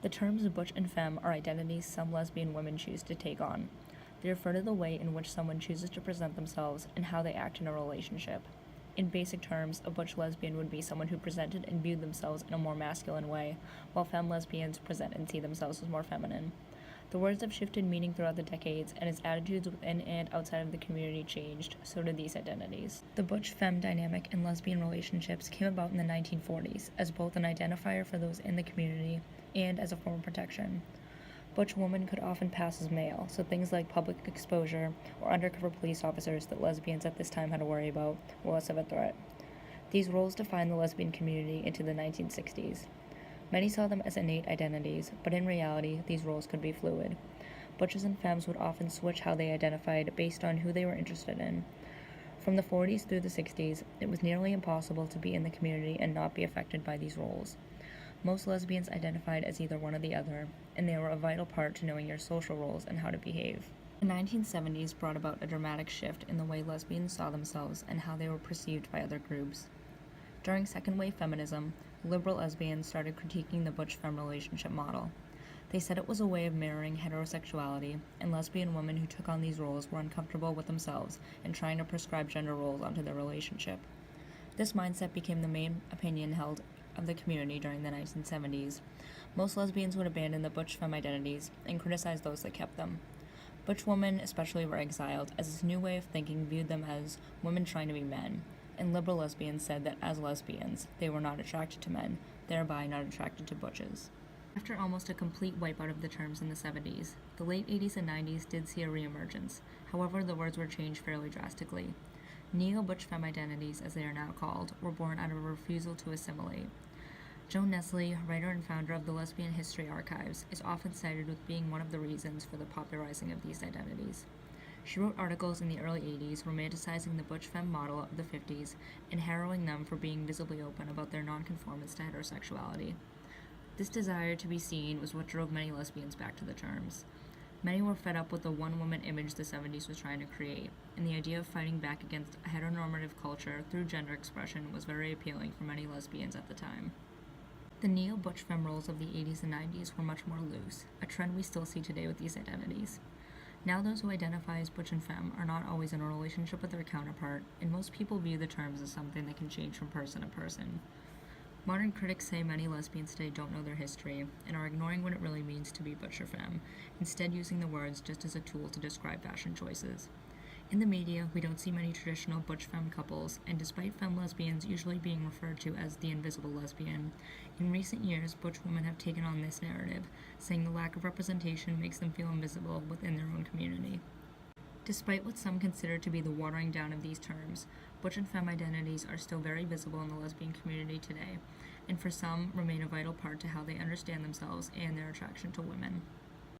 The terms butch and femme are identities some lesbian women choose to take on. They refer to the way in which someone chooses to present themselves and how they act in a relationship. In basic terms, a butch lesbian would be someone who presented and viewed themselves in a more masculine way, while femme lesbians present and see themselves as more feminine. The words have shifted meaning throughout the decades, and as attitudes within and outside of the community changed, so did these identities. The butch-femme dynamic in lesbian relationships came about in the 1940s as both an identifier for those in the community and as a form of protection. Butch women could often pass as male, so things like public exposure or undercover police officers that lesbians at this time had to worry about were less of a threat. These roles defined the lesbian community into the 1960s. Many saw them as innate identities, but in reality, these roles could be fluid. Butches and femmes would often switch how they identified based on who they were interested in. From the 40s through the 60s, it was nearly impossible to be in the community and not be affected by these roles. Most lesbians identified as either one or the other, and they were a vital part to knowing your social roles and how to behave. The 1970s brought about a dramatic shift in the way lesbians saw themselves and how they were perceived by other groups. During second wave feminism, liberal lesbians started critiquing the butch-femme relationship model. They said it was a way of mirroring heterosexuality, and lesbian women who took on these roles were uncomfortable with themselves and trying to prescribe gender roles onto their relationship. This mindset became the main opinion held of the community during the 1970s. Most lesbians would abandon the butch-femme identities and criticize those that kept them. Butch women especially were exiled, as this new way of thinking viewed them as women trying to be men, and liberal lesbians said that as lesbians, they were not attracted to men, thereby not attracted to butches. After almost a complete wipeout of the terms in the 70s, the late 80s and 90s did see a reemergence. However, the words were changed fairly drastically. Neo-butch femme identities, as they are now called, were born out of a refusal to assimilate. Joan Nestle, writer and founder of the Lesbian History Archives, is often cited with being one of the reasons for the popularizing of these identities. She wrote articles in the early 80s romanticizing the butch-femme model of the 50s and harrowing them for being visibly open about their nonconformance to heterosexuality. This desire to be seen was what drove many lesbians back to the terms. Many were fed up with the one-woman image the 70s was trying to create, and the idea of fighting back against a heteronormative culture through gender expression was very appealing for many lesbians at the time. The neo-butch femme roles of the 80s and 90s were much more loose, a trend we still see today with these identities. Now those who identify as butch and femme are not always in a relationship with their counterpart, and most people view the terms as something that can change from person to person. Modern critics say many lesbians today don't know their history and are ignoring what it really means to be butch or femme, instead using the words just as a tool to describe fashion choices. In the media, we don't see many traditional butch-femme couples, and despite femme lesbians usually being referred to as the invisible lesbian, in recent years, butch women have taken on this narrative, saying the lack of representation makes them feel invisible within their own community. Despite what some consider to be the watering down of these terms, butch and femme identities are still very visible in the lesbian community today, and for some remain a vital part to how they understand themselves and their attraction to women.